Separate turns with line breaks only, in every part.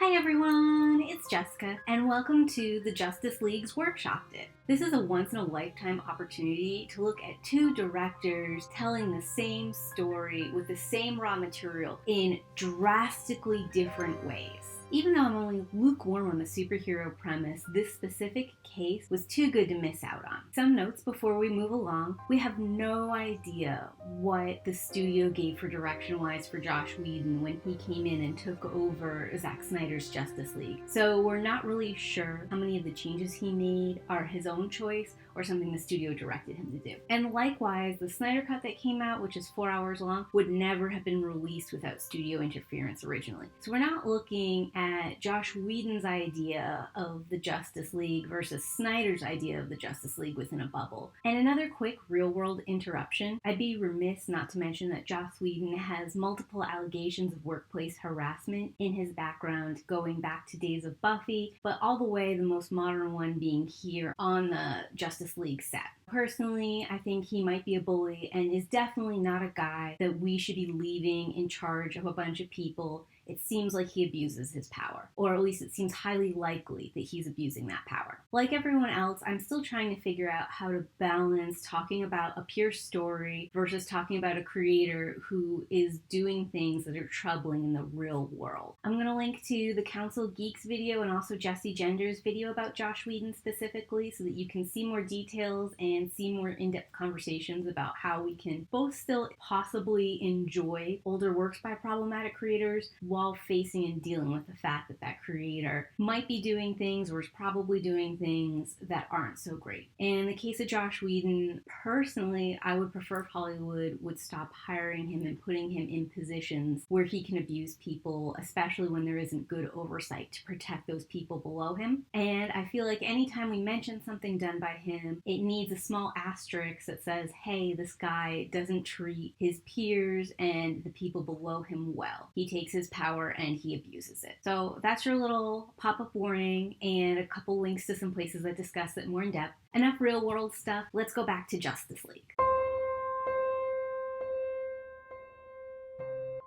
Hi everyone, it's Jessica, and welcome to the Justice League's Workshopped It. This is a once-in-a-lifetime opportunity to look at two directors telling the same story with the same raw material in drastically different ways. Even though I'm only lukewarm on the superhero premise, this specific case was too good to miss out on. Some notes before we move along. We have no idea what the studio gave for direction-wise for Joss Whedon when he came in and took over Zack Snyder's Justice League. So we're not really sure how many of the changes he made are his own choice or something the studio directed him to do. And likewise, the Snyder Cut that came out, which is 4 hours long, would never have been released without studio interference originally. So we're not looking at Joss Whedon's idea of the Justice League versus Snyder's idea of the Justice League within a bubble. And another quick real-world interruption, I'd be remiss not to mention that Joss Whedon has multiple allegations of workplace harassment in his background, going back to days of Buffy, but all the way the most modern one being here on the Justice League set. Personally, I think he might be a bully and is definitely not a guy that we should be leaving in charge of a bunch of people. It seems like he abuses his power, or at least it seems highly likely that he's abusing that power. Like everyone else, I'm still trying to figure out how to balance talking about a pure story versus talking about a creator who is doing things that are troubling in the real world. I'm going to link to the Council Geeks video and also Jesse Gender's video about Joss Whedon specifically so that you can see more details and see more in-depth conversations about how we can both still possibly enjoy older works by problematic creators while facing and dealing with the fact that that creator might be doing things or is probably doing things that aren't so great. In the case of Joss Whedon, personally, I would prefer if Hollywood would stop hiring him and putting him in positions where he can abuse people, especially when there isn't good oversight to protect those people below him. And I feel like anytime we mention something done by him, it needs a small asterisk that says, hey, this guy doesn't treat his peers and the people below him well. He takes his power and he abuses it. So that's your little pop-up warning and a couple links to some places that discuss it more in depth. Enough real world stuff. Let's go back to Justice League.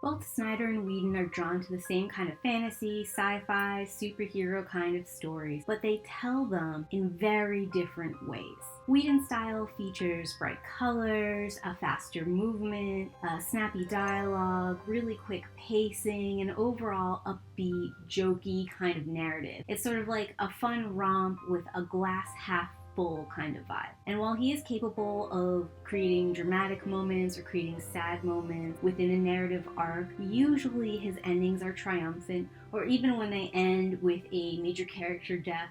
Both Snyder and Whedon are drawn to the same kind of fantasy, sci-fi, superhero kind of stories, but they tell them in very different ways. Whedon's style features bright colors, a faster movement, a snappy dialogue, really quick pacing, and overall upbeat, jokey kind of narrative. It's sort of like a fun romp with a glass half full kind of vibe. And while he is capable of creating dramatic moments or creating sad moments within a narrative arc, usually his endings are triumphant, or even when they end with a major character death,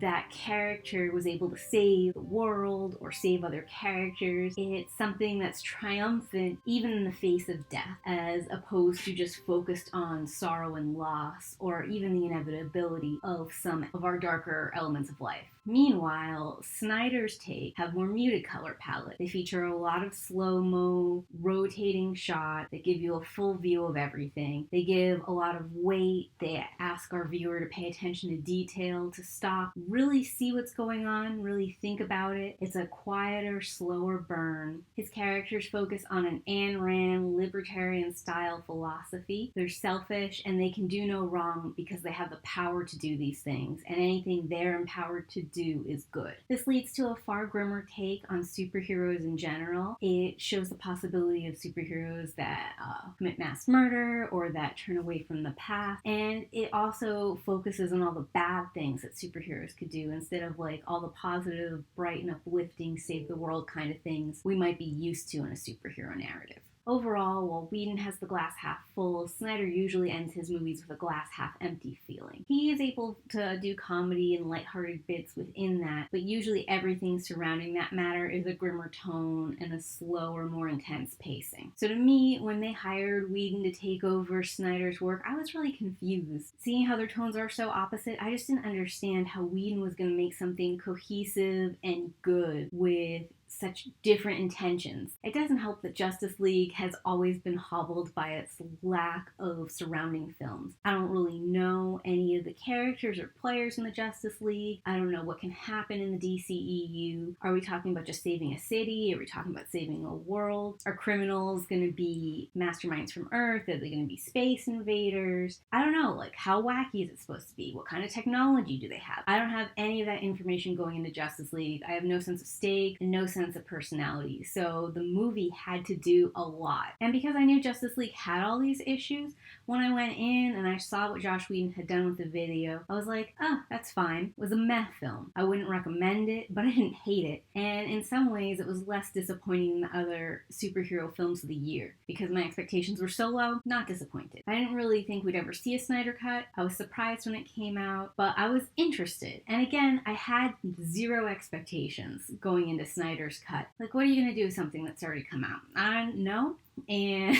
that character was able to save the world or save other characters. It's something that's triumphant even in the face of death, as opposed to just focused on sorrow and loss or even the inevitability of some of our darker elements of life. Meanwhile, Snyder's take have more muted color palette. They feature a lot of slow-mo, rotating shots that give you a full view of everything. They give a lot of weight. They ask our viewer to pay attention to detail, to stop, really see what's going on, really think about it. It's a quieter, slower burn. His characters focus on an Ayn Rand libertarian style philosophy. They're selfish and they can do no wrong because they have the power to do these things, and anything they're empowered to do is good. This leads to a far grimmer take on superheroes in general. It shows the possibility of superheroes that commit mass murder or that turn away from the path, and it also focuses on all the bad things that superheroes could do instead of like all the positive, bright and uplifting, save the world kind of things we might be used to in a superhero narrative. Overall, while Whedon has the glass half full, Snyder usually ends his movies with a glass half empty feeling. He is able to do comedy and lighthearted bits within that, but usually everything surrounding that matter is a grimmer tone and a slower, more intense pacing. So to me, when they hired Whedon to take over Snyder's work, I was really confused. Seeing how their tones are so opposite, I just didn't understand how Whedon was going to make something cohesive and good with such different intentions. It doesn't help that Justice League has always been hobbled by its lack of surrounding films. I don't really know any of the characters or players in the Justice League. I don't know what can happen in the DCEU. Are we talking about just saving a city? Are we talking about saving a world? Are criminals going to be masterminds from Earth? Are they going to be space invaders? I don't know. Like, how wacky is it supposed to be? What kind of technology do they have? I don't have any of that information going into Justice League. I have no sense of stake and no sense of personality. So the movie had to do a lot. And because I knew Justice League had all these issues, when I went in and I saw what Joss Whedon had done with the video, I was like, oh, that's fine. It was a meh film. I wouldn't recommend it, but I didn't hate it. And in some ways, it was less disappointing than the other superhero films of the year because my expectations were so low, not disappointed. I didn't really think we'd ever see a Snyder cut. I was surprised when it came out, but I was interested. And again, I had zero expectations going into Snyder's cut. Like, what are you going to do with something that's already come out? I don't know. And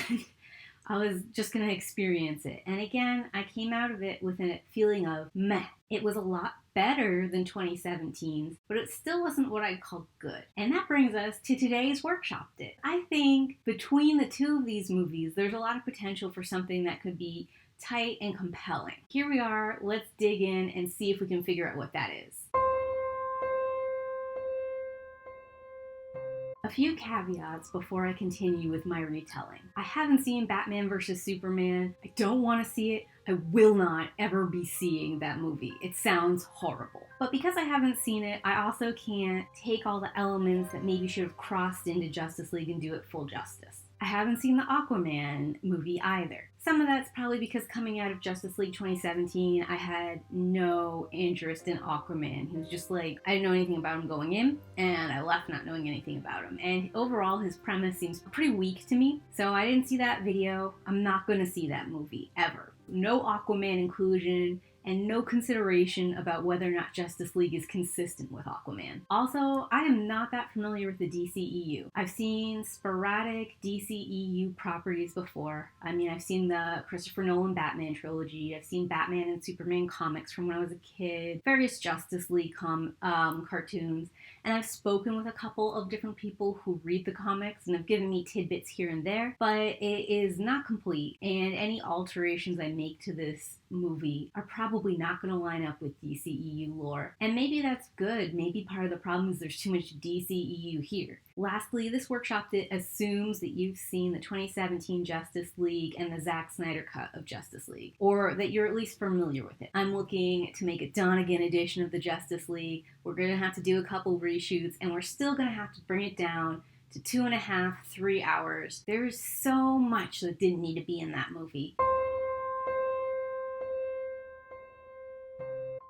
I was just going to experience it. And again, I came out of it with a feeling of meh. It was a lot better than 2017's, but it still wasn't what I'd call good. And that brings us to today's Workshopped It. I think between the two of these movies, there's a lot of potential for something that could be tight and compelling. Here we are. Let's dig in and see if we can figure out what that is. A few caveats before I continue with my retelling. I haven't seen Batman vs. Superman. I don't want to see it. I will not ever be seeing that movie. It sounds horrible. But because I haven't seen it, I also can't take all the elements that maybe should have crossed into Justice League and do it full justice. I haven't seen the Aquaman movie either. Some of that's probably because coming out of Justice League 2017, I had no interest in Aquaman. He was just like, I didn't know anything about him going in, and I left not knowing anything about him. And overall, his premise seems pretty weak to me. So I didn't see that video. I'm not going to see that movie, ever. No Aquaman inclusion, and no consideration about whether or not Justice League is consistent with Aquaman. Also, I am not that familiar with the DCEU. I've seen sporadic DCEU properties before. I mean, I've seen the Christopher Nolan Batman trilogy. I've seen Batman and Superman comics from when I was a kid, various Justice League cartoons, and I've spoken with a couple of different people who read the comics and have given me tidbits here and there, but it is not complete, and any alterations I make to this movie are probably not going to line up with DCEU lore. And maybe that's good. Maybe part of the problem is there's too much DCEU here. Lastly, this workshop assumes that you've seen the 2017 Justice League and the Zack Snyder cut of Justice League, or that you're at least familiar with it. I'm looking to make a Donegan edition of the Justice League. We're going to have to do a couple reshoots, and we're still going to have to bring it down to 2.5, 3 hours. There's so much that didn't need to be in that movie.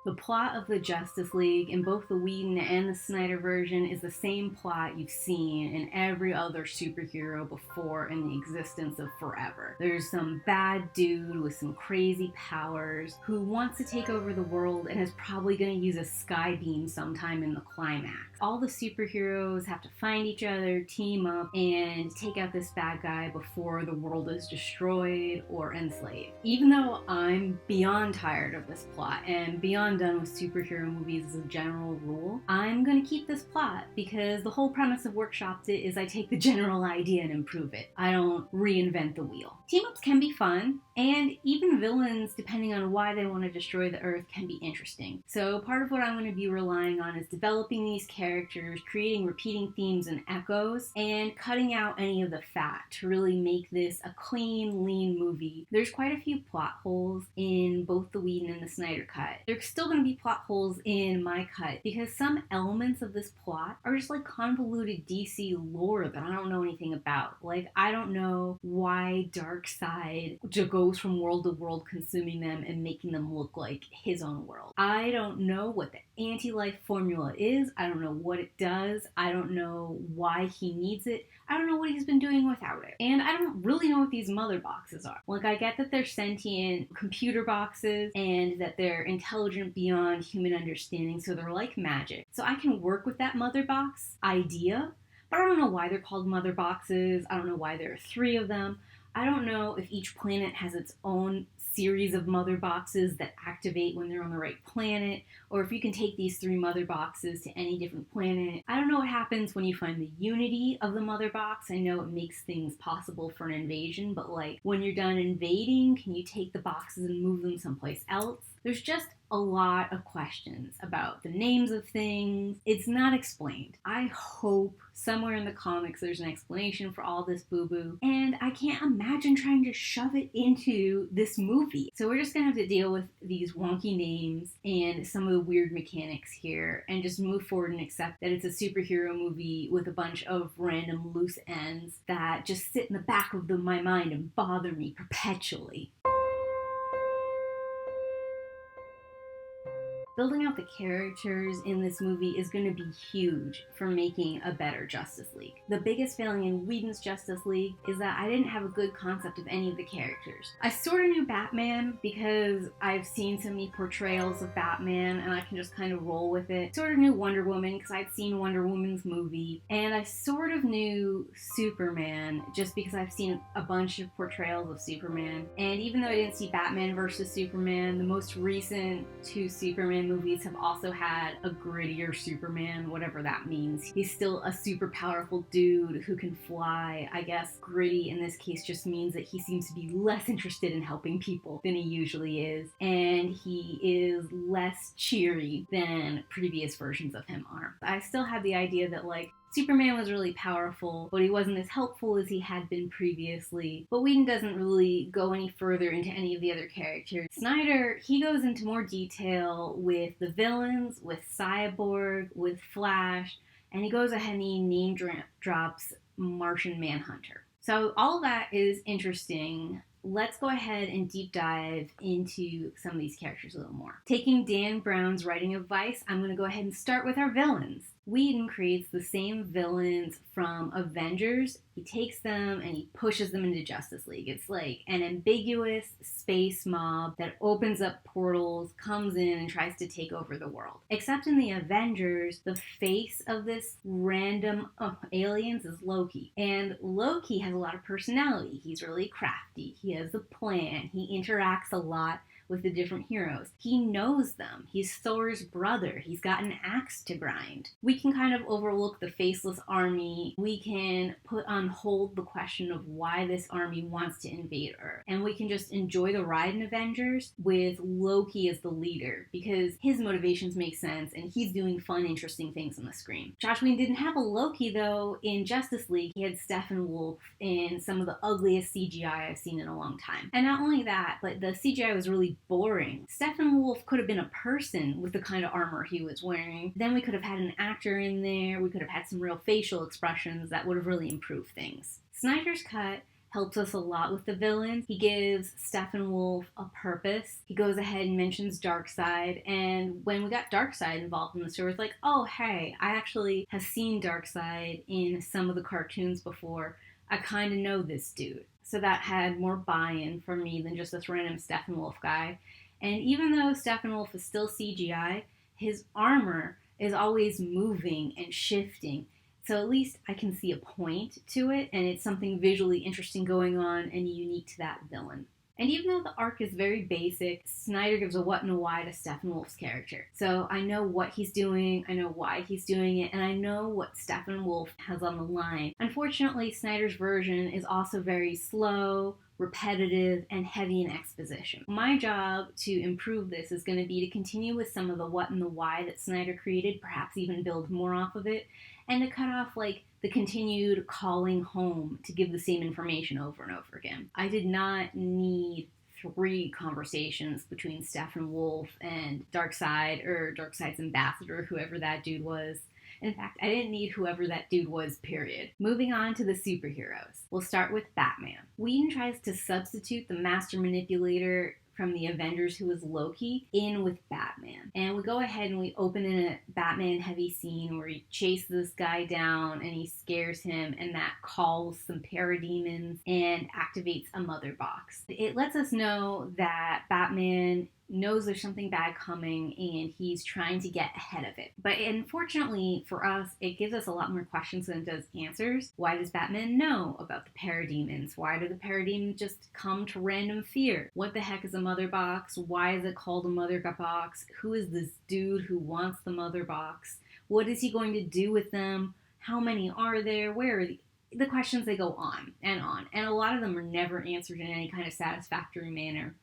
The plot of the Justice League in both the Whedon and the Snyder version is the same plot you've seen in every other superhero before in the existence of forever. There's some bad dude with some crazy powers who wants to take over the world and is probably going to use a sky beam sometime in the climax. All the superheroes have to find each other, team up, and take out this bad guy before the world is destroyed or enslaved. Even though I'm beyond tired of this plot and beyond done with superhero movies as a general rule, I'm going to keep this plot because the whole premise of Workshopped It is I take the general idea and improve it. I don't reinvent the wheel. Team-ups can be fun, and even villains, depending on why they want to destroy the Earth, can be interesting. So part of what I'm going to be relying on is developing these characters, creating repeating themes and echoes, and cutting out any of the fat to really make this a clean, lean movie. There's quite a few plot holes in both the Whedon and the Snyder cut. There's still going to be plot holes in my cut because some elements of this plot are just like convoluted DC lore that I don't know anything about. Like, I don't know why Darkseid goes from world to world consuming them and making them look like his own world. I don't know what the anti-life formula is. I don't know what it does. I don't know why he needs it. I don't know what he's been doing without it. And I don't really know what these mother boxes are. Like, I get that they're sentient computer boxes and that they're intelligent beyond human understanding, so they're like magic. So I can work with that mother box idea, but I don't know why they're called mother boxes. I don't know why there are 3 of them. I don't know if each planet has its own series of mother boxes that activate when they're on the right planet, or if you can take these 3 mother boxes to any different planet. I don't know what happens when you find the unity of the mother box. I know it makes things possible for an invasion, but like when you're done invading, can you take the boxes and move them someplace else? There's just a lot of questions about the names of things. It's not explained. I hope somewhere in the comics there's an explanation for all this boo-boo, and I can't imagine trying to shove it into this movie. So we're just gonna have to deal with these wonky names and some of the weird mechanics here and just move forward and accept that it's a superhero movie with a bunch of random loose ends that just sit in the back of my mind and bother me perpetually. Building out the characters in this movie is going to be huge for making a better Justice League. The biggest failing in Whedon's Justice League is that I didn't have a good concept of any of the characters. I sort of knew Batman because I've seen so many portrayals of Batman and I can just kind of roll with it. Sort of knew Wonder Woman because I'd seen Wonder Woman's movie. And I sort of knew Superman just because I've seen a bunch of portrayals of Superman. And even though I didn't see Batman versus Superman, the most recent 2 Superman movies have also had a grittier Superman, whatever that means. He's still a super powerful dude who can fly. I guess gritty in this case just means that he seems to be less interested in helping people than he usually is, and he is less cheery than previous versions of him are. I still had the idea that like Superman was really powerful, but he wasn't as helpful as he had been previously. But Whedon doesn't really go any further into any of the other characters. Snyder, he goes into more detail with the villains, with Cyborg, with Flash, and he goes ahead and he name drops Martian Manhunter. So all that is interesting. Let's go ahead and deep dive into some of these characters a little more. Taking Dan Brown's writing advice, I'm going to go ahead and start with our villains. Whedon creates the same villains from Avengers. He takes them and he pushes them into Justice League. It's like an ambiguous space mob that opens up portals, comes in, and tries to take over the world. Except in the Avengers, the face of this random aliens is Loki. And Loki has a lot of personality. He's really crafty. He has a plan. He interacts a lot with the different heroes. He knows them. He's Thor's brother. He's got an axe to grind. We can kind of overlook the faceless army. We can put on hold the question of why this army wants to invade Earth. And we can just enjoy the ride in Avengers with Loki as the leader because his motivations make sense and he's doing fun, interesting things on the screen. Joss Whedon didn't have a Loki though in Justice League. He had Steppenwolf in some of the ugliest CGI I've seen in a long time. And not only that, but the CGI was really boring. Steppenwolf could have been a person with the kind of armor he was wearing. Then we could have had an actor in there. We could have had some real facial expressions that would have really improved things. Snyder's cut helps us a lot with the villains. He gives Steppenwolf a purpose. He goes ahead and mentions Darkseid, and when we got Darkseid involved in the story, it's like, oh hey, I actually have seen Darkseid in some of the cartoons before. I kind of know this dude. So that had more buy-in from me than just this random Steppenwolf guy. And even though Steppenwolf is still CGI, his armor is always moving and shifting. So at least I can see a point to it, and it's something visually interesting going on and unique to that villain. And even though the arc is very basic, Snyder gives a what and a why to Steppenwolf's character. So I know what he's doing, I know why he's doing it, and I know what Steppenwolf has on the line. Unfortunately, Snyder's version is also very slow, repetitive, and heavy in exposition. My job to improve this is going to be to continue with some of the what and the why that Snyder created, perhaps even build more off of it, and to cut off like the continued calling home to give the same information over and over again. I did not need 3 conversations between Steppenwolf and Darkseid or Darkseid's ambassador, whoever that dude was. In fact, I didn't need whoever that dude was, period. Moving on to the superheroes. We'll start with Batman. Whedon tries to substitute the master manipulator from the Avengers, who was Loki, in with Batman. And we go ahead and we open in a Batman-heavy scene where he chases this guy down and he scares him, and that calls some parademons and activates a mother box. It lets us know that Batman knows there's something bad coming and he's trying to get ahead of it. But unfortunately for us, it gives us a lot more questions than it does answers. Why does Batman know about the parademons? Why do the parademons just come to random fear? What the heck is a mother box? Why is it called a mother box? Who is this dude who wants the mother box? What is he going to do with them? How many are there? Where are the questions? They go on, and a lot of them are never answered in any kind of satisfactory manner.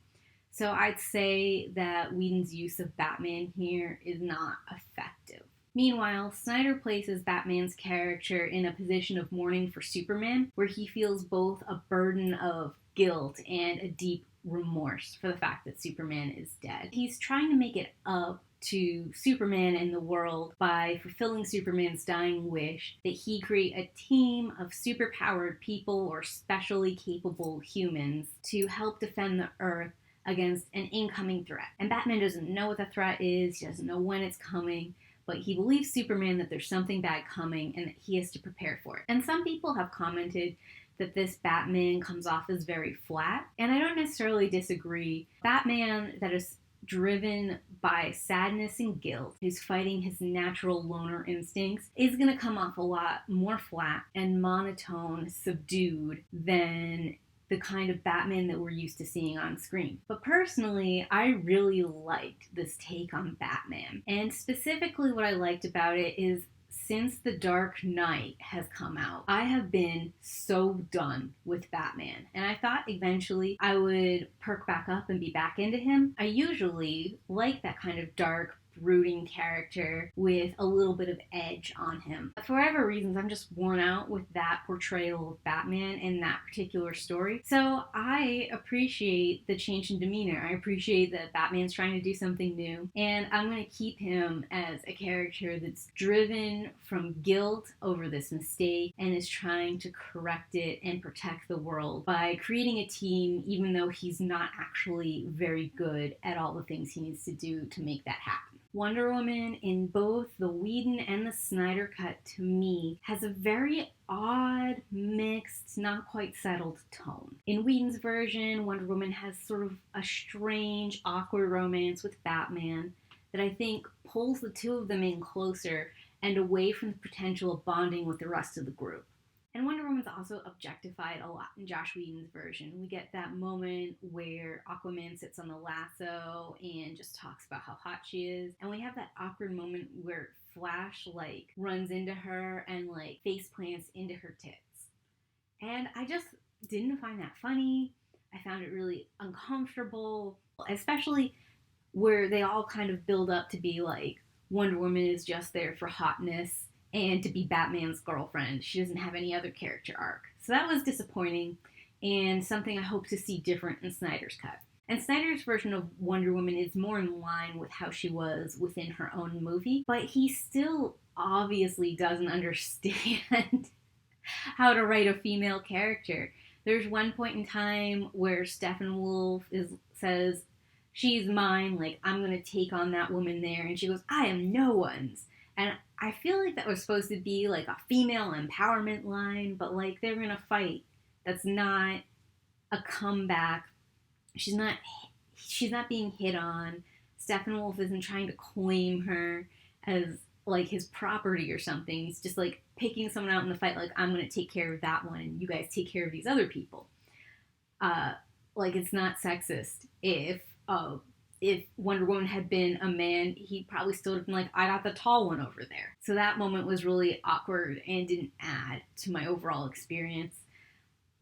So I'd say that Whedon's use of Batman here is not effective. Meanwhile, Snyder places Batman's character in a position of mourning for Superman, where he feels both a burden of guilt and a deep remorse for the fact that Superman is dead. He's trying to make it up to Superman and the world by fulfilling Superman's dying wish that he create a team of superpowered people or specially capable humans to help defend the Earth against an incoming threat. And Batman doesn't know what the threat is, he doesn't know when it's coming, but he believes Superman that there's something bad coming and that he has to prepare for it. And some people have commented that this Batman comes off as very flat, and I don't necessarily disagree. Batman that is driven by sadness and guilt, who's fighting his natural loner instincts, is going to come off a lot more flat and monotone, subdued than the kind of Batman that we're used to seeing on screen. But personally, I really liked this take on Batman. And specifically what I liked about it is since The Dark Knight has come out, I have been so done with Batman. And I thought eventually I would perk back up and be back into him. I usually like that kind of dark, brooding character with a little bit of edge on him. For whatever reasons, I'm just worn out with that portrayal of Batman in that particular story. So I appreciate the change in demeanor. I appreciate that Batman's trying to do something new, and I'm going to keep him as a character that's driven from guilt over this mistake and is trying to correct it and protect the world by creating a team, even though he's not actually very good at all the things he needs to do to make that happen. Wonder Woman, in both the Whedon and the Snyder cut, to me, has a very odd, mixed, not quite settled tone. In Whedon's version, Wonder Woman has sort of a strange, awkward romance with Batman that I think pulls the two of them in closer and away from the potential of bonding with the rest of the group. And Wonder Woman's also objectified a lot in Joss Whedon's version. We get that moment where Aquaman sits on the lasso and just talks about how hot she is. And we have that awkward moment where Flash, runs into her and, face plants into her tits. And I just didn't find that funny. I found it really uncomfortable, especially where they all kind of build up to be Wonder Woman is just there for hotness and to be Batman's girlfriend. She doesn't have any other character arc. So that was disappointing and something I hope to see different in Snyder's cut. And Snyder's version of Wonder Woman is more in line with how she was within her own movie, but he still obviously doesn't understand how to write a female character. There's one point in time where Steppenwolf says, "She's mine, I'm going to take on that woman there," and she goes, "I am no one's." And I feel like that was supposed to be a female empowerment line, but they're in a fight. That's not a comeback. She's not being hit on. Steppenwolf isn't trying to claim her as his property or something. He's just picking someone out in the fight, I'm going to take care of that one and you guys take care of these other people. It's not sexist. If Wonder Woman had been a man, he probably still would have been I got the tall one over there. So that moment was really awkward and didn't add to my overall experience.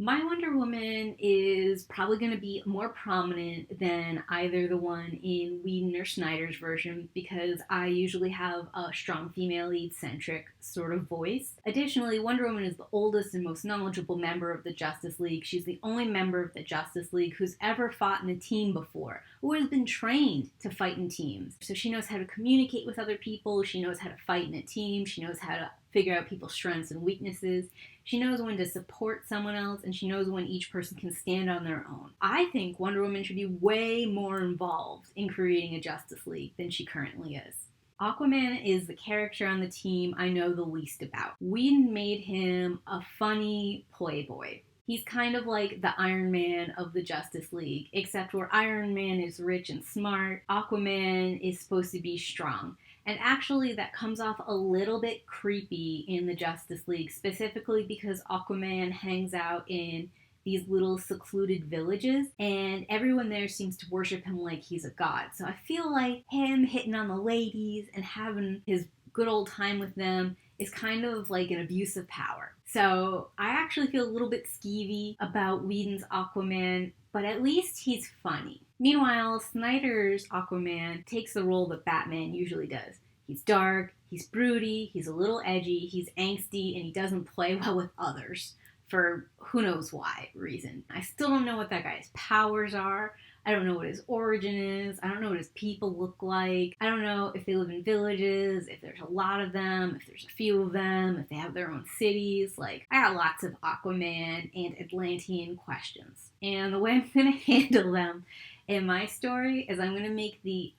My Wonder Woman is probably going to be more prominent than either the one in Whedon or Snyder's version because I usually have a strong female lead-centric sort of voice. Additionally, Wonder Woman is the oldest and most knowledgeable member of the Justice League. She's the only member of the Justice League who's ever fought in a team before, who has been trained to fight in teams. So she knows how to communicate with other people, she knows how to fight in a team, she knows how to figure out people's strengths and weaknesses. She knows when to support someone else, and she knows when each person can stand on their own. I think Wonder Woman should be way more involved in creating a Justice League than she currently is. Aquaman is the character on the team I know the least about. Whedon made him a funny playboy. He's kind of like the Iron Man of the Justice League, except where Iron Man is rich and smart, Aquaman is supposed to be strong. And actually, that comes off a little bit creepy in the Justice League, specifically because Aquaman hangs out in these little secluded villages, and everyone there seems to worship him like he's a god. So I feel like him hitting on the ladies and having his good old time with them is kind of like an abuse of power. So I actually feel a little bit skeevy about Whedon's Aquaman, but at least he's funny. Meanwhile, Snyder's Aquaman takes the role that Batman usually does. He's dark, he's broody, he's a little edgy, he's angsty, and he doesn't play well with others for who knows why reason. I still don't know what that guy's powers are. I don't know what his origin is. I don't know what his people look like. I don't know if they live in villages, if there's a lot of them, if there's a few of them, if they have their own cities. Like, I got lots of Aquaman and Atlantean questions. And the way I'm going to handle them in my story is I'm going to make the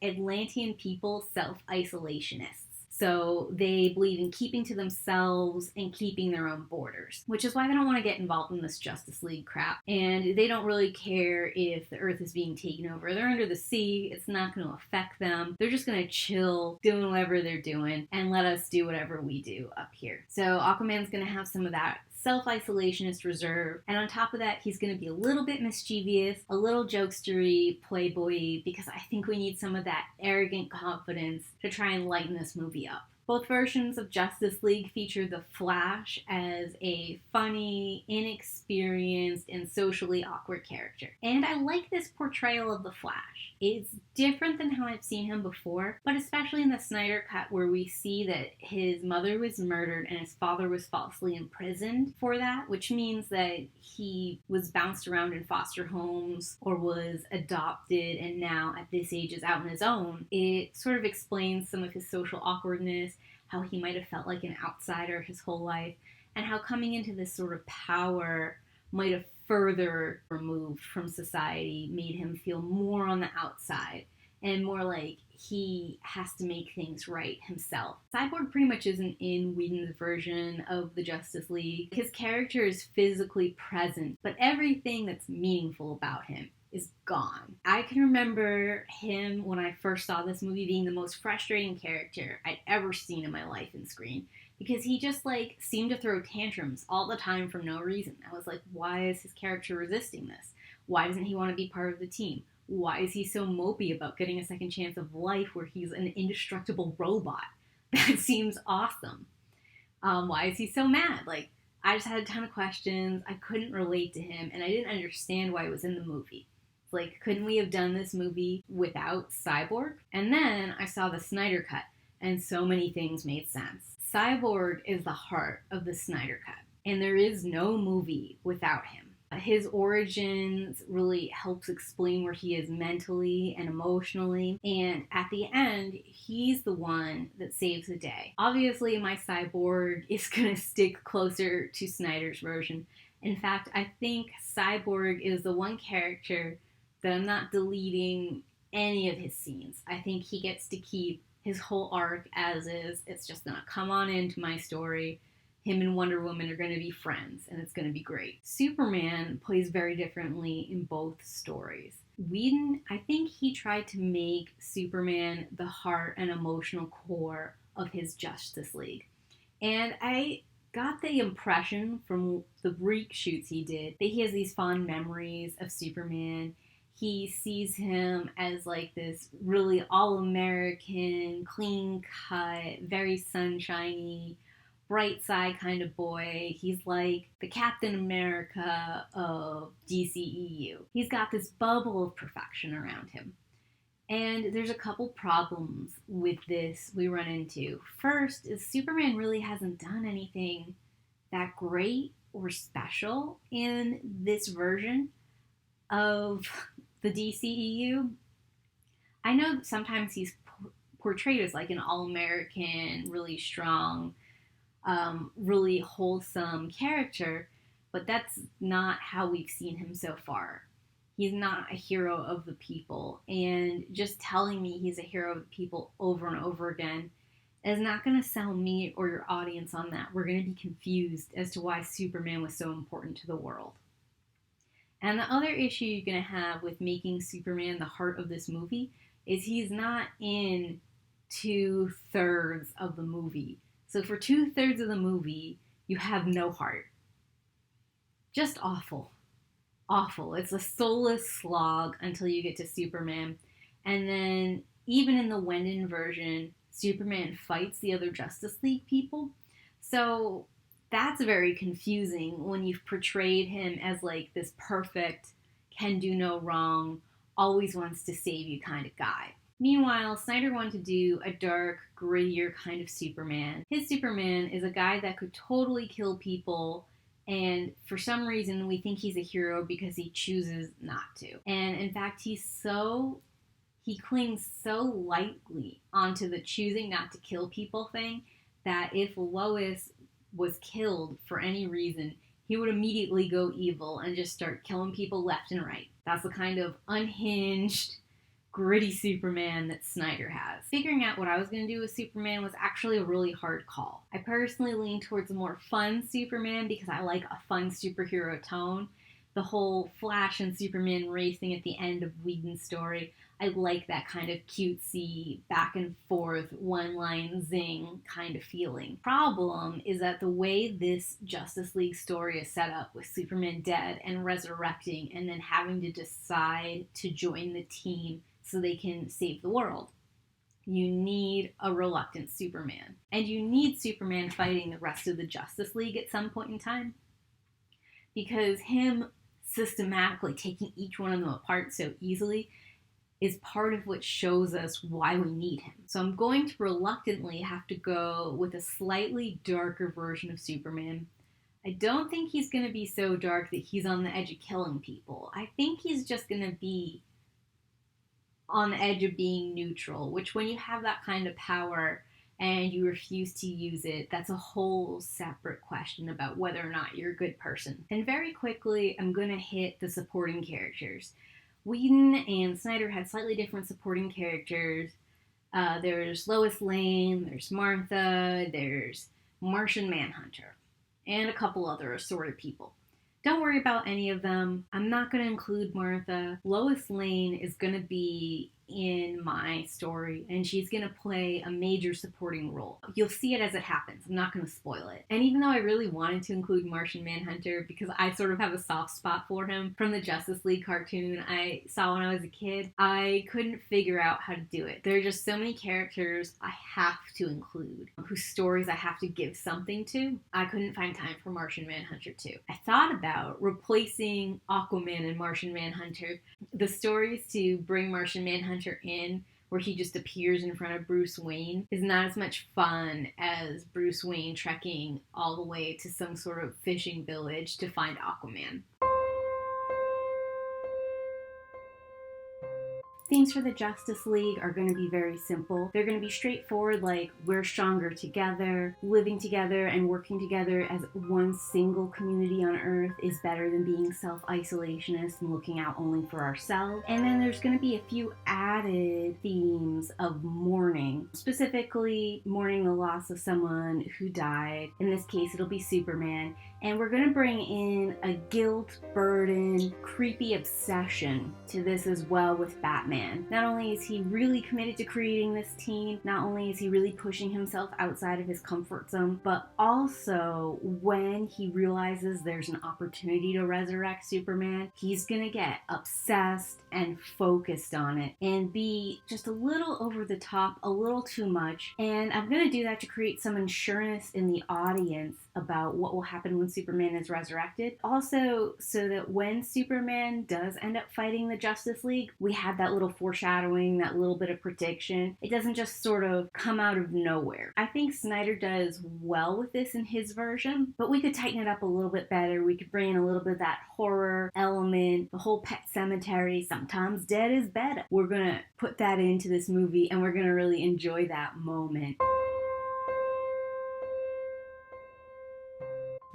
Atlantean people self-isolationists. So they believe in keeping to themselves and keeping their own borders, which is why they don't want to get involved in this Justice League crap. And they don't really care if the Earth is being taken over. They're under the sea. It's not going to affect them. They're just going to chill, doing whatever they're doing, and let us do whatever we do up here. So Aquaman's going to have some of that self-isolationist reserve, and on top of that, he's going to be a little bit mischievous, a little jokestery, playboy, because I think we need some of that arrogant confidence to try and lighten this movie up. Both versions of Justice League feature the Flash as a funny, inexperienced, and socially awkward character. And I like this portrayal of the Flash. It's different than how I've seen him before, but especially in the Snyder cut where we see that his mother was murdered and his father was falsely imprisoned for that, which means that he was bounced around in foster homes or was adopted and now at this age is out on his own. It sort of explains some of his social awkwardness, how he might have felt like an outsider his whole life, and how coming into this sort of power might have further removed from society, made him feel more on the outside and more like he has to make things right himself. Cyborg pretty much isn't in Whedon's version of the Justice League. His character is physically present, but everything that's meaningful about him is gone. I can remember him when I first saw this movie being the most frustrating character I'd ever seen in my life in screen, because he just seemed to throw tantrums all the time for no reason. I was like, why is his character resisting this? Why doesn't he want to be part of the team? Why is he so mopey about getting a second chance of life where he's an indestructible robot? That seems awesome. Why is he so mad? I just had a ton of questions. I couldn't relate to him, and I didn't understand why he was in the movie. Couldn't we have done this movie without Cyborg? And then I saw the Snyder cut, and so many things made sense. Cyborg is the heart of the Snyder cut, and there is no movie without him. His origins really helps explain where he is mentally and emotionally, and at the end, he's the one that saves the day. Obviously, my Cyborg is going to stick closer to Snyder's version. In fact, I think Cyborg is the one character that I'm not deleting any of his scenes. I think he gets to keep his whole arc as is. It's just gonna come on into my story. Him and Wonder Woman are going to be friends, and it's going to be great. Superman plays very differently in both stories. Whedon, I think he tried to make Superman the heart and emotional core of his Justice League. And I got the impression from the reshoots he did that he has these fond memories of Superman. He sees him as this really all-American, clean-cut, very sunshiny, bright side kind of boy. He's like the Captain America of DCEU. He's got this bubble of perfection around him. And there's a couple problems with this we run into. First is Superman really hasn't done anything that great or special in this version of the DCEU. I know that sometimes he's portrayed as an all-American, really strong, really wholesome character, but that's not how we've seen him so far. He's not a hero of the people, and just telling me he's a hero of the people over and over again is not going to sell me or your audience on that. We're going to be confused as to why Superman was so important to the world. And the other issue you're going to have with making Superman the heart of this movie is he's not in 2/3 of the movie. So for 2/3 of the movie, you have no heart. Just awful. Awful. It's a soulless slog until you get to Superman. And then even in the Whedon version, Superman fights the other Justice League people. So that's very confusing when you've portrayed him as like this perfect, can do no wrong, always wants to save you kind of guy. Meanwhile, Snyder wanted to do a dark, grittier kind of Superman. His Superman is a guy that could totally kill people, and for some reason we think he's a hero because he chooses not to. And in fact, he clings so lightly onto the choosing not to kill people thing that if Lois was killed for any reason, he would immediately go evil and just start killing people left and right. That's the kind of unhinged, gritty Superman that Snyder has. Figuring out what I was going to do with Superman was actually a really hard call. I personally lean towards a more fun Superman because I like a fun superhero tone. The whole Flash and Superman racing at the end of Whedon's story, I like that kind of cutesy, back and forth, one-line zing kind of feeling. Problem is that the way this Justice League story is set up, with Superman dead and resurrecting and then having to decide to join the team so they can save the world, you need a reluctant Superman. And you need Superman fighting the rest of the Justice League at some point in time. Because him systematically taking each one of them apart so easily is part of what shows us why we need him. So I'm going to reluctantly have to go with a slightly darker version of Superman. I don't think he's going to be so dark that he's on the edge of killing people. I think he's just going to be on the edge of being neutral, which when you have that kind of power and you refuse to use it, that's a whole separate question about whether or not you're a good person. And very quickly, I'm going to hit the supporting characters. Whedon and Snyder had slightly different supporting characters. There's Lois Lane, there's Martha, there's Martian Manhunter, and a couple other assorted people. Don't worry about any of them. I'm not going to include Martha. Lois Lane is going to be in my story, and she's going to play a major supporting role. You'll see it as it happens. I'm not going to spoil it. And even though I really wanted to include Martian Manhunter because I sort of have a soft spot for him from the Justice League cartoon I saw when I was a kid, I couldn't figure out how to do it. There are just so many characters I have to include, whose stories I have to give something to. I couldn't find time for Martian Manhunter too. I thought about replacing Aquaman and Martian Manhunter. The stories to bring Martian Manhunter in, where he just appears in front of Bruce Wayne, is not as much fun as Bruce Wayne trekking all the way to some sort of fishing village to find Aquaman. Themes for the Justice League are going to be very simple. They're going to be straightforward, like we're stronger together, living together and working together as one single community on Earth is better than being self-isolationist and looking out only for ourselves. And then there's going to be a few added themes of mourning, specifically mourning the loss of someone who died. In this case, it'll be Superman. And we're going to bring in a guilt, burden, creepy obsession to this as well with Batman. Not only is he really committed to creating this team, not only is he really pushing himself outside of his comfort zone, but also when he realizes there's an opportunity to resurrect Superman, he's going to get obsessed and focused on it and be just a little over the top, a little too much. And I'm going to do that to create some assurance in the audience about what will happen when Superman is resurrected. Also, so that when Superman does end up fighting the Justice League, we have that little foreshadowing, that little bit of prediction. It doesn't just sort of come out of nowhere. I think Snyder does well with this in his version, but we could tighten it up a little bit better. We could bring in a little bit of that horror element, the whole pet cemetery, sometimes dead is better. We're gonna put that into this movie and we're gonna really enjoy that moment.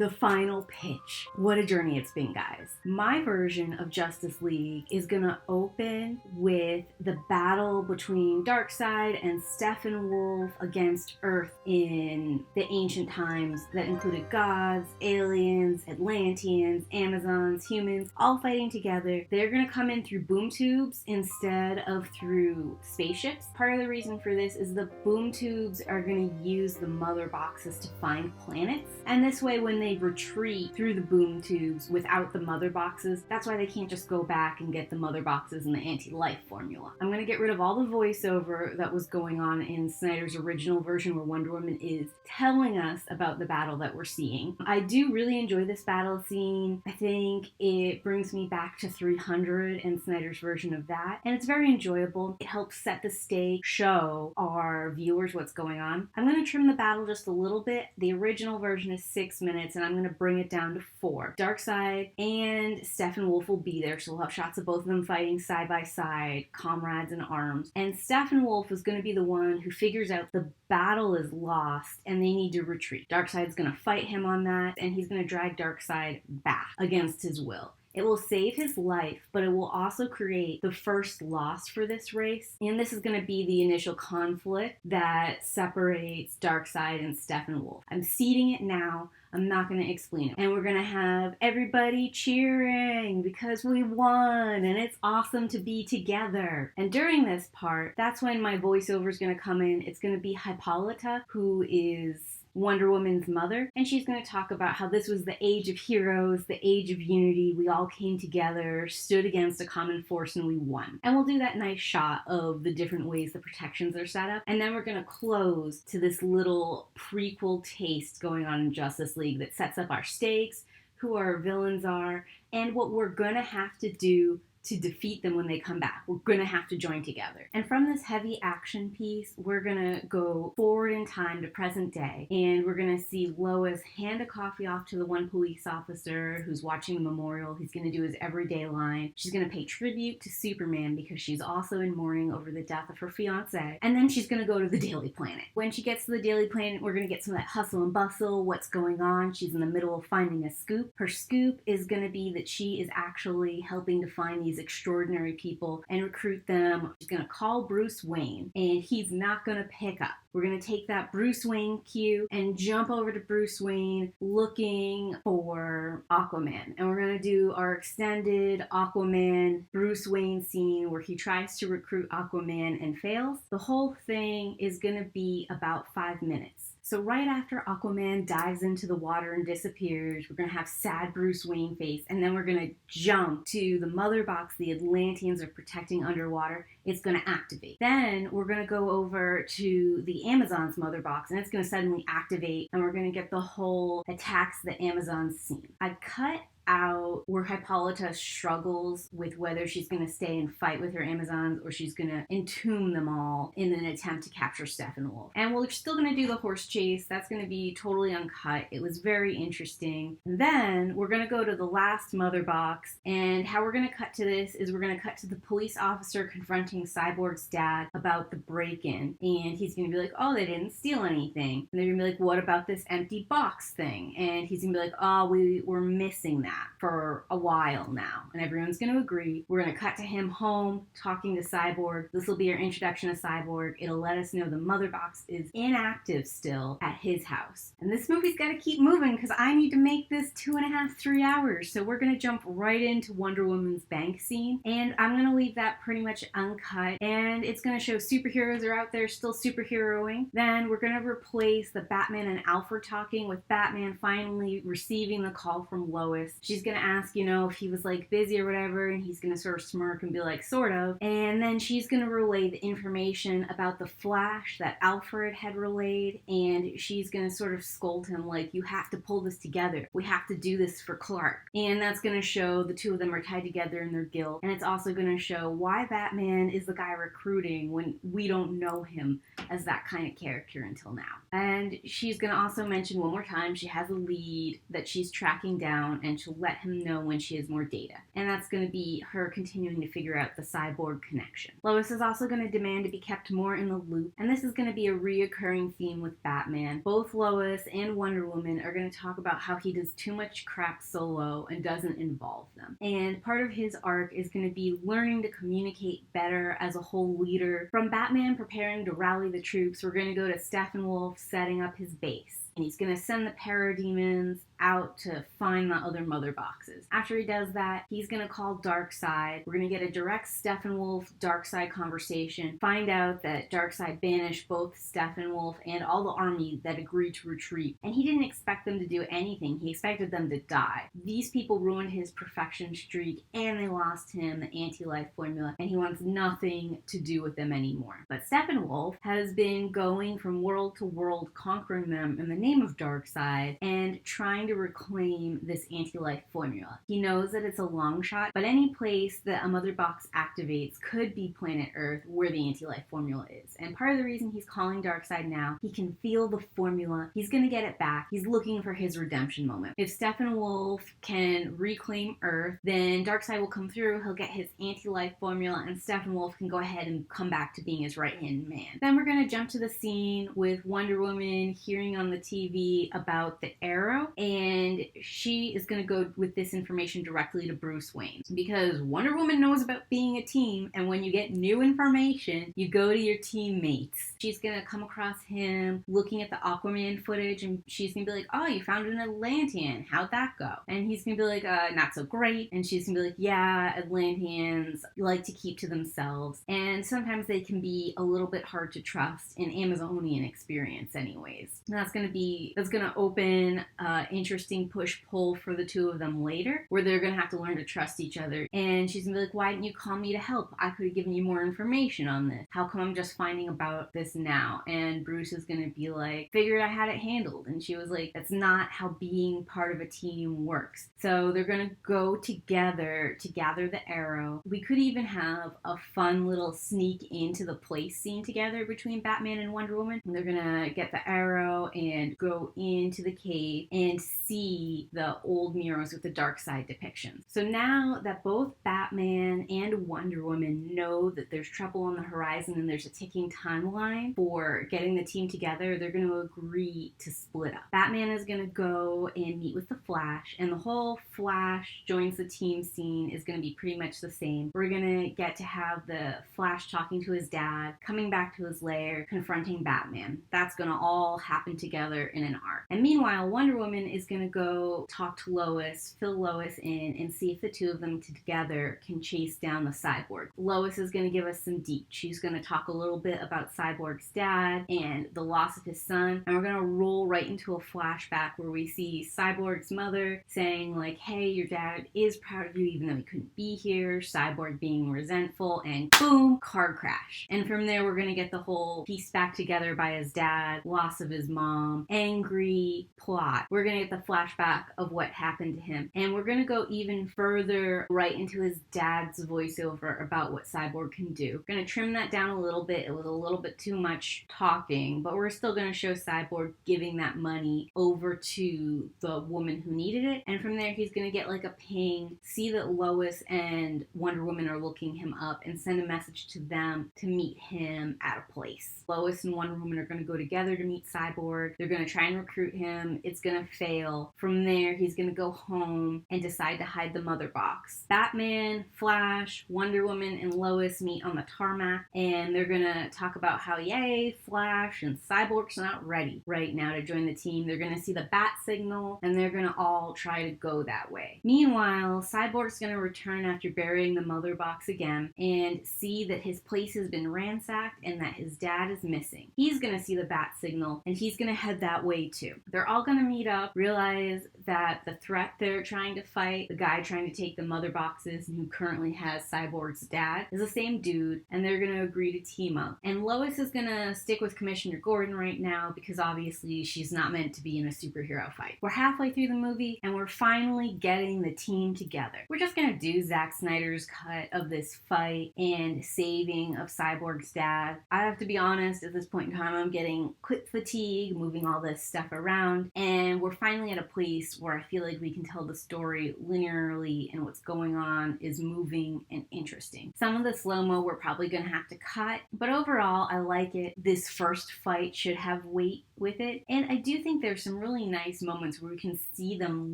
the final pitch. What a journey it's been, guys. My version of Justice League is gonna open with the battle between Darkseid and Steppenwolf against Earth in the ancient times that included gods, aliens, Atlanteans, Amazons, humans, all fighting together. They're gonna come in through boom tubes instead of through spaceships. Part of the reason for this is the boom tubes are gonna use the mother boxes to find planets, and this way when they retreat through the boom tubes without the mother boxes, that's why they can't just go back and get the mother boxes and the anti-life formula. I'm gonna get rid of all the voiceover that was going on in Snyder's original version where Wonder Woman is telling us about the battle that we're seeing. I do really enjoy this battle scene. I think it brings me back to 300 and Snyder's version of that, and it's very enjoyable. It helps set the stage, show our viewers what's going on. I'm going to trim the battle just a little bit. The original version is 6 minutes, and I'm going to bring it down to 4. Darkseid and Steppenwolf will be there, so we'll have shots of both of them fighting side by side, comrades in arms. And Steppenwolf is going to be the one who figures out the battle is lost and they need to retreat. Darkseid's going to fight him on that, and he's going to drag Darkseid back against his will. It will save his life, but it will also create the first loss for this race. And this is going to be the initial conflict that separates Darkseid and Steppenwolf. I'm seeding it now. I'm not going to explain it. And we're going to have everybody cheering because we won and it's awesome to be together. And during this part, that's when my voiceover is going to come in. It's going to be Hippolyta, who is Wonder Woman's mother, and she's going to talk about how this was the age of heroes, the age of unity. We all came together, stood against a common force, and we won. And we'll do that nice shot of the different ways the protections are set up, and then we're going to close to this little prequel taste going on in Justice League that sets up our stakes, who our villains are, and what we're going to have to do to defeat them when they come back. We're gonna have to join together. And from this heavy action piece, we're gonna go forward in time to present day, and we're gonna see Lois hand a coffee off to the one police officer who's watching the memorial. He's gonna do his everyday line. She's gonna pay tribute to Superman because she's also in mourning over the death of her fiance. And then she's gonna go to the Daily Planet. When she gets to the Daily Planet, we're gonna get some of that hustle and bustle, what's going on. She's in the middle of finding a scoop. Her scoop is gonna be that she is actually helping to find these extraordinary people and recruit them. She's going to call Bruce Wayne, and he's not going to pick up. We're going to take that Bruce Wayne cue and jump over to Bruce Wayne looking for Aquaman. And we're going to do our extended Aquaman Bruce Wayne scene where he tries to recruit Aquaman and fails. The whole thing is going to be about 5 minutes. So right after Aquaman dives into the water and disappears, we're going to have sad Bruce Wayne face, and then we're going to jump to the mother box the Atlanteans are protecting underwater. It's going to activate. Then we're going to go over to the Amazon's mother box, and it's going to suddenly activate, and we're going to get the whole attacks the Amazons scene. I cut out where Hippolyta struggles with whether she's going to stay and fight with her Amazons or she's going to entomb them all in an attempt to capture Steppenwolf. And we're still going to do the horse chase. That's going to be totally uncut. It was very interesting. And then we're going to go to the last mother box, and how we're going to cut to this is we're going to cut to the police officer confronting Cyborg's dad about the break-in, and he's going to be like, oh, they didn't steal anything. And they're going to be like, what about this empty box thing? And he's going to be like, oh, we were missing that for a while now, and everyone's going to agree. We're going to cut to him home talking to Cyborg. This will be our introduction to Cyborg. It'll let us know the mother box is inactive still at his house. And this movie's got to keep moving because I need to make this 2.5, 3 hours. So we're going to jump right into Wonder Woman's bank scene, and I'm going to leave that pretty much uncut, and it's going to show superheroes are out there still superheroing. Then we're going to replace the Batman and Alfred talking with Batman finally receiving the call from Lois. She's going to ask, if he was like busy or whatever, and he's going to sort of smirk and be like, sort of. And then she's going to relay the information about the Flash that Alfred had relayed, and she's going to sort of scold him like, you have to pull this together. We have to do this for Clark. And that's going to show the two of them are tied together in their guilt. And it's also going to show why Batman is the guy recruiting when we don't know him as that kind of character until now. And she's going to also mention one more time she has a lead that she's tracking down, and she'll let him know when she has more data. And that's going to be her continuing to figure out the cyborg connection. Lois is also going to demand to be kept more in the loop, and this is going to be a reoccurring theme with Batman. Both Lois and Wonder Woman are going to talk about how he does too much crap solo and doesn't involve them. And part of his arc is going to be learning to communicate better as a whole leader. From Batman preparing to rally the troops, we're going to go to Steppenwolf setting up his base. And he's going to send the parademons out to find the other mother boxes. After he does that, he's going to call Darkseid. We're going to get a direct Steppenwolf-Darkseid conversation, find out that Darkseid banished both Steppenwolf and all the army that agreed to retreat. And he didn't expect them to do anything. He expected them to die. These people ruined his perfection streak, and they lost him the anti-life formula, and he wants nothing to do with them anymore. But Steppenwolf has been going from world to world, conquering them in the name of Darkseid and trying to reclaim this anti-life formula. He knows that it's a long shot, but any place that a mother box activates could be planet Earth where the anti-life formula is. And part of the reason he's calling Darkseid now, he can feel the formula. He's going to get it back. He's looking for his redemption moment. If Steppenwolf can reclaim Earth, then Darkseid will come through, he'll get his anti-life formula, and Steppenwolf can go ahead and come back to being his right-hand man. Then we're going to jump to the scene with Wonder Woman hearing on the TV about the Arrow, and she is going to go with this information directly to Bruce Wayne, because Wonder Woman knows about being a team, and when you get new information, you go to your teammates. She's going to come across him looking at the Aquaman footage, and she's going to be like, oh, you found an Atlantean. How'd that go? And he's going to be like, not so great. And she's going to be like, yeah, Atlanteans like to keep to themselves, and sometimes they can be a little bit hard to trust in Amazonian experience anyways. And that's going to open interesting push-pull for the two of them later, where they're going to have to learn to trust each other. And she's going to be like, why didn't you call me to help? I could have given you more information on this. How come I'm just finding about this now? And Bruce is going to be like, figured I had it handled. And she was like, that's not how being part of a team works. So they're going to go together to gather the Arrow. We could even have a fun little sneak into the place scene together between Batman and Wonder Woman. And they're going to get the Arrow and go into the cave and see the old murals with the Darkseid depictions. So now that both Batman and Wonder Woman know that there's trouble on the horizon and there's a ticking timeline for getting the team together, they're going to agree to split up. Batman is going to go and meet with the Flash, and the whole Flash joins the team scene is going to be pretty much the same. We're going to get to have the Flash talking to his dad, coming back to his lair, confronting Batman. That's going to all happen together in an arc. And meanwhile, Wonder Woman is going to go talk to Lois, fill Lois in, and see if the two of them together can chase down the cyborg. Lois is going to give us some deep. She's going to talk a little bit about Cyborg's dad and the loss of his son. And we're going to roll right into a flashback where we see Cyborg's mother saying like, hey, your dad is proud of you even though he couldn't be here. Cyborg being resentful, and boom, car crash. And from there, we're going to get the whole piece back together by his dad, loss of his mom, angry plot. We're going to get the flashback of what happened to him. And we're going to go even further right into his dad's voiceover about what Cyborg can do. We're going to trim that down a little bit. It was a little bit too much talking, but we're still going to show Cyborg giving that money over to the woman who needed it. And from there, he's going to get like a ping, see that Lois and Wonder Woman are looking him up, and send a message to them to meet him at a place. Lois and Wonder Woman are going to go together to meet Cyborg. They're going to try and recruit him. It's going to fail. From there, he's going to go home and decide to hide the mother box. Batman, Flash, Wonder Woman, and Lois meet on the tarmac, and they're going to talk about how, yay, Flash and Cyborg's not ready right now to join the team. They're going to see the bat signal, and they're going to all try to go that way. Meanwhile, Cyborg's going to return after burying the mother box again and see that his place has been ransacked and that his dad is missing. He's going to see the bat signal, and he's going to head that way too. They're all going to meet up real realize that the threat they're trying to fight, the guy trying to take the mother boxes and who currently has Cyborg's dad, is the same dude, and they're going to agree to team up. And Lois is going to stick with Commissioner Gordon right now because obviously she's not meant to be in a superhero fight. We're halfway through the movie and we're finally getting the team together. We're just going to do Zack Snyder's cut of this fight and saving of Cyborg's dad. I have to be honest, at this point in time, I'm getting quick fatigue, moving all this stuff around, and we're finally at a place where I feel like we can tell the story linearly and what's going on is moving and interesting. Some of the slow-mo we're probably going to have to cut, but overall, I like it. This first fight should have weight with it, and I do think there's some really nice moments where we can see them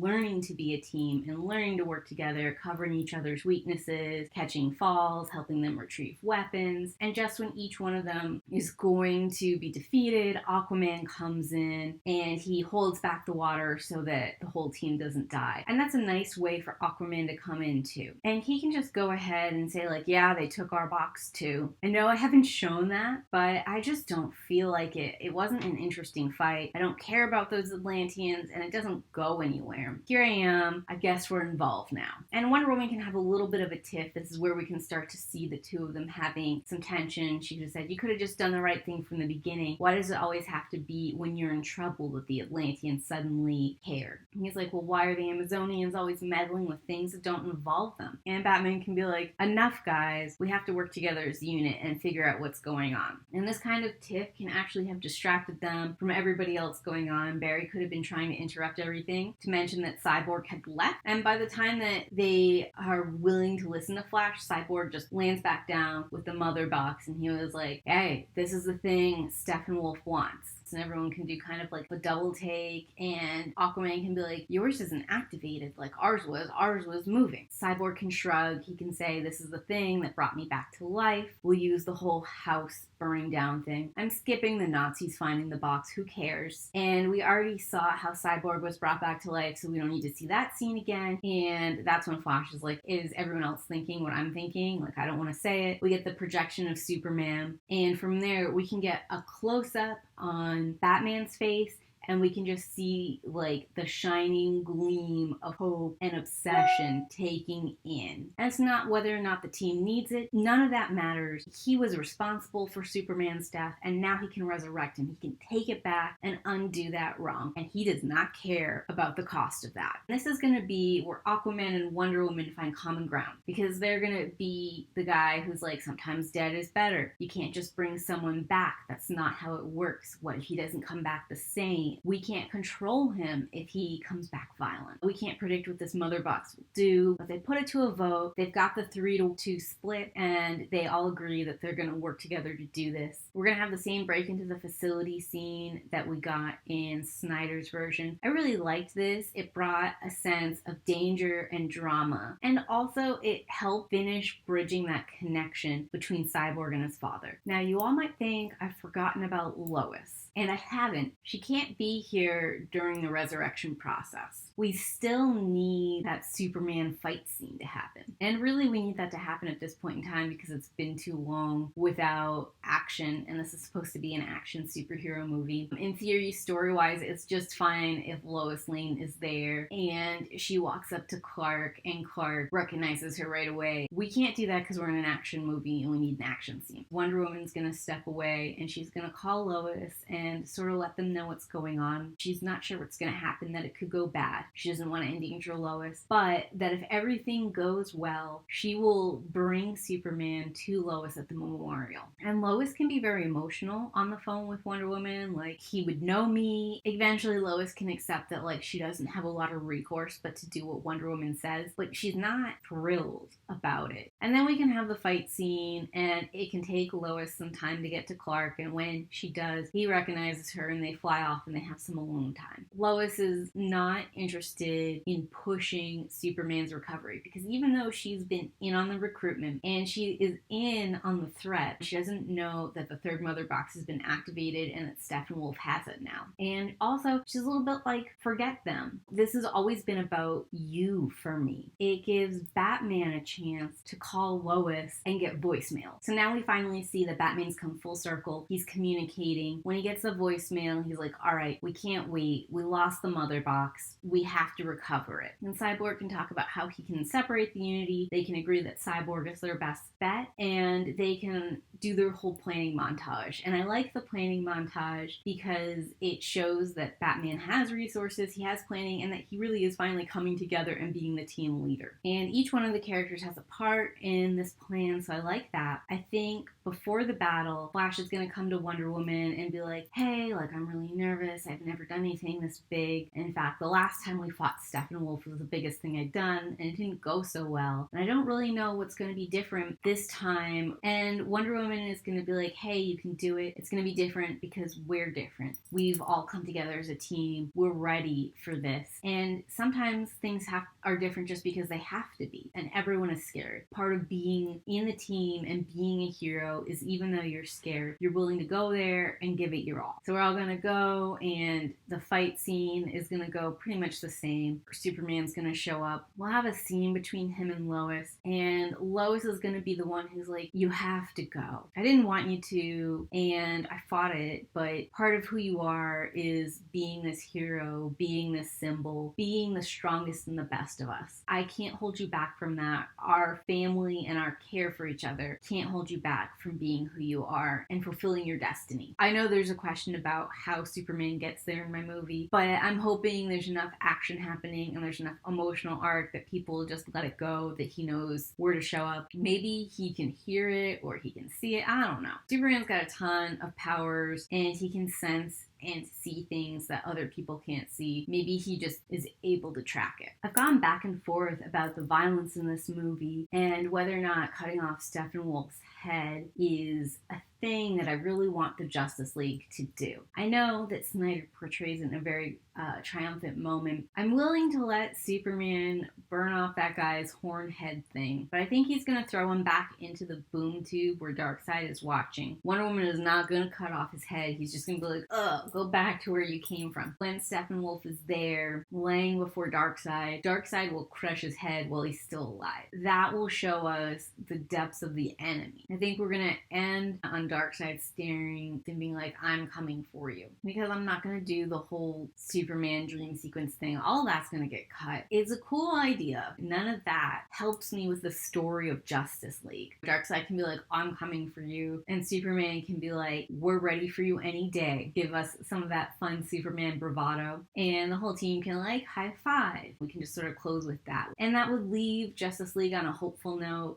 learning to be a team and learning to work together, covering each other's weaknesses, catching falls, helping them retrieve weapons, and just when each one of them is going to be defeated, Aquaman comes in and he holds back the water so that the whole team doesn't die. And that's a nice way for Aquaman to come in too. And he can just go ahead and say like, yeah, they took our box too. I know I haven't shown that, but I just don't feel like it. It wasn't an interesting fight. I don't care about those Atlanteans and it doesn't go anywhere. Here I am. I guess we're involved now. And Wonder Woman can have a little bit of a tiff. This is where we can start to see the two of them having some tension. She could have said, you could have just done the right thing from the beginning. Why does it always have to be when you're in trouble that the Atlanteans suddenly care? And he's like, well, why are the Amazonians always meddling with things that don't involve them? And Batman can be like, enough guys, we have to work together as a unit and figure out what's going on. And this kind of tiff can actually have distracted them from everybody else going on. Barry could have been trying to interrupt everything to mention that Cyborg had left. And by the time that they are willing to listen to Flash, Cyborg just lands back down with the mother box and he was like, hey, this is the thing Steppenwolf wants. And everyone can do kind of like a double take, and Aquaman can be like, yours isn't activated like ours was moving. Cyborg can shrug, he can say, this is the thing that brought me back to life. We'll use the whole house burning down thing. I'm skipping the Nazis finding the box, who cares? And we already saw how Cyborg was brought back to life, so we don't need to see that scene again. And that's when Flash is like, is everyone else thinking what I'm thinking? Like, I don't want to say it. We get the projection of Superman, and from there we can get a close-up on Batman's face, and we can just see like the shining gleam of hope and obsession taking in. And it's not whether or not the team needs it. None of that matters. He was responsible for Superman's death, and now he can resurrect him. He can take it back and undo that wrong. And he does not care about the cost of that. And this is going to be where Aquaman and Wonder Woman find common ground, because they're going to be the guy who's like, sometimes dead is better. You can't just bring someone back. That's not how it works. What if he doesn't come back the same? We can't control him if he comes back violent. We can't predict what this mother box will do, but they put it to a vote. They've got the 3-2 split, and they all agree that they're going to work together to do this. We're going to have the same break into the facility scene that we got in Snyder's version. I really liked this. It brought a sense of danger and drama, and also it helped finish bridging that connection between Cyborg and his father. Now, you all might think I've forgotten about Lois, and I haven't. She can't be here during the resurrection process. We still need that Superman fight scene to happen. And really, we need that to happen at this point in time because it's been too long without action, and this is supposed to be an action superhero movie. In theory, story-wise, it's just fine if Lois Lane is there and she walks up to Clark and Clark recognizes her right away. We can't do that because we're in an action movie and we need an action scene. Wonder Woman's gonna step away and she's gonna call Lois and sort of let them know what's going on. She's not sure what's going to happen, that it could go bad. She doesn't want to endanger Lois, but that if everything goes well, she will bring Superman to Lois at the memorial. And Lois can be very emotional on the phone with Wonder Woman, like, he would know me. Eventually Lois can accept that, like, she doesn't have a lot of recourse but to do what Wonder Woman says, but she's not thrilled about it. And then we can have the fight scene, and it can take Lois some time to get to Clark, and when she does, he recognizes her and they fly off and they have some alone time. Lois is not interested in pushing Superman's recovery because even though she's been in on the recruitment and she is in on the threat, she doesn't know that the third mother box has been activated and that Steppenwolf has it now. And also, she's a little bit like, forget them. This has always been about you for me. It gives Batman a chance to call Lois and get voicemail. So now we finally see that Batman's come full circle. He's communicating. When he gets a voicemail, he's like, all right, right, we can't wait. We lost the mother box. We have to recover it. And Cyborg can talk about how he can separate the Unity. They can agree that Cyborg is their best bet, and they can do their whole planning montage. And I like the planning montage because it shows that Batman has resources, he has planning, and that he really is finally coming together and being the team leader. And each one of the characters has a part in this plan, so I like that. I think before the battle, Flash is going to come to Wonder Woman and be like, hey, like, I'm really nervous. I've never done anything this big. In fact, the last time we fought Steppenwolf was the biggest thing I'd done, and it didn't go so well. And I don't really know what's going to be different this time. And Wonder Woman is going to be like, hey, you can do it. It's going to be different because we're different. We've all come together as a team. We're ready for this. And sometimes things are different just because they have to be. And everyone is scared. Part of being in the team and being a hero is even though you're scared, you're willing to go there and give it your all. So we're all going to go, and the fight scene is going to go pretty much the same. Superman's going to show up. We'll have a scene between him and Lois, and Lois is going to be the one who's like, you have to go. I didn't want you to, and I fought it, but part of who you are is being this hero, being this symbol, being the strongest and the best of us. I can't hold you back from that. Our family and our care for each other can't hold you back from being who you are and fulfilling your destiny. I know there's a question about how Superman gets there in my movie, but I'm hoping there's enough action happening and there's enough emotional arc that people just let it go, that he knows where to show up. Maybe he can hear it or he can see it. I don't know. Superman's got a ton of powers and he can sense and see things that other people can't see. Maybe he just is able to track it. I've gone back and forth about the violence in this movie and whether or not cutting off Steppenwolf's head is a thing that I really want the Justice League to do. I know that Snyder portrays it in a very triumphant moment. I'm willing to let Superman burn off that guy's horn head thing, but I think he's going to throw him back into the boom tube where Darkseid is watching. Wonder Woman is not going to cut off his head. He's just going to be like, ugh, go back to where you came from. When Steppenwolf is there, laying before Darkseid, Darkseid will crush his head while he's still alive. That will show us the depths of the enemy. I think we're going to end on Darkseid staring and being like, I'm coming for you. Because I'm not going to do the whole Superman dream sequence thing. All that's going to get cut. It's a cool idea. None of that helps me with the story of Justice League. Darkseid can be like, I'm coming for you. And Superman can be like, we're ready for you any day. Give us some of that fun Superman bravado. And the whole team can like high five. We can just sort of close with that. And that would leave Justice League on a hopeful note.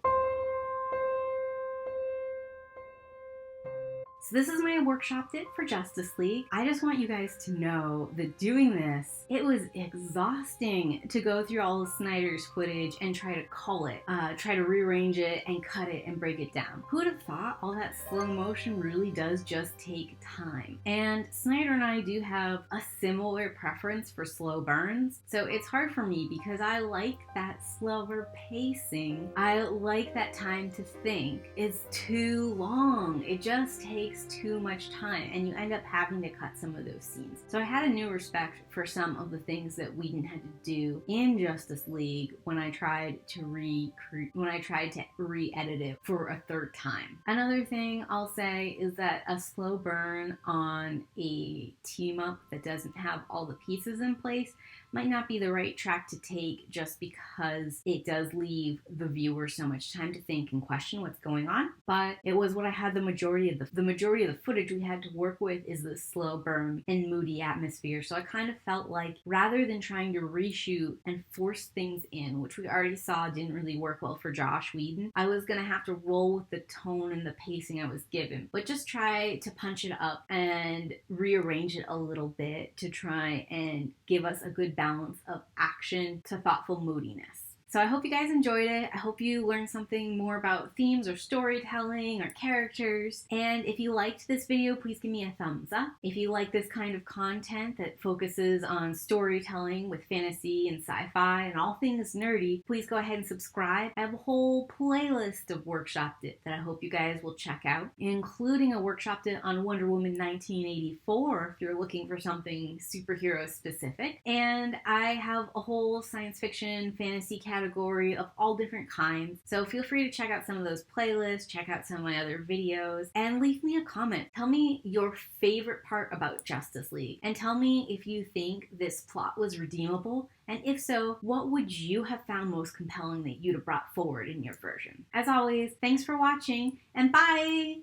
So this is my workshop tip for Justice League. I just want you guys to know that doing this, it was exhausting to go through all of Snyder's footage and try to cull it, try to rearrange it and cut it and break it down. Who would have thought all that slow motion really does just take time? And Snyder and I do have a similar preference for slow burns, so it's hard for me because I like that slower pacing. I like that time to think. It's too long. It just takes too much time and you end up having to cut some of those scenes. So I had a new respect for some of the things that Whedon had to do in Justice League when I tried to re-edit it for a third time. Another thing I'll say is that a slow burn on a team up that doesn't have all the pieces in place might not be the right track to take just because it does leave the viewer so much time to think and question what's going on. But it was what I had the majority of the footage we had to work with is the slow burn and moody atmosphere. So I kind of felt like rather than trying to reshoot and force things in, which we already saw didn't really work well for Josh Whedon, I was going to have to roll with the tone and the pacing I was given, but just try to punch it up and rearrange it a little bit to try and give us a good balance of action to thoughtful moodiness. So I hope you guys enjoyed it. I hope you learned something more about themes or storytelling or characters. And if you liked this video, please give me a thumbs up. If you like this kind of content that focuses on storytelling with fantasy and sci-fi and all things nerdy, please go ahead and subscribe. I have a whole playlist of workshop it that I hope you guys will check out, including a workshop it on Wonder Woman 1984 if you're looking for something superhero specific. And I have a whole science fiction fantasy category category of all different kinds. So feel free to check out some of those playlists, check out some of my other videos, and leave me a comment. Tell me your favorite part about Justice League, and tell me if you think this plot was redeemable, and if so, what would you have found most compelling that you'd have brought forward in your version? As always, thanks for watching, and bye!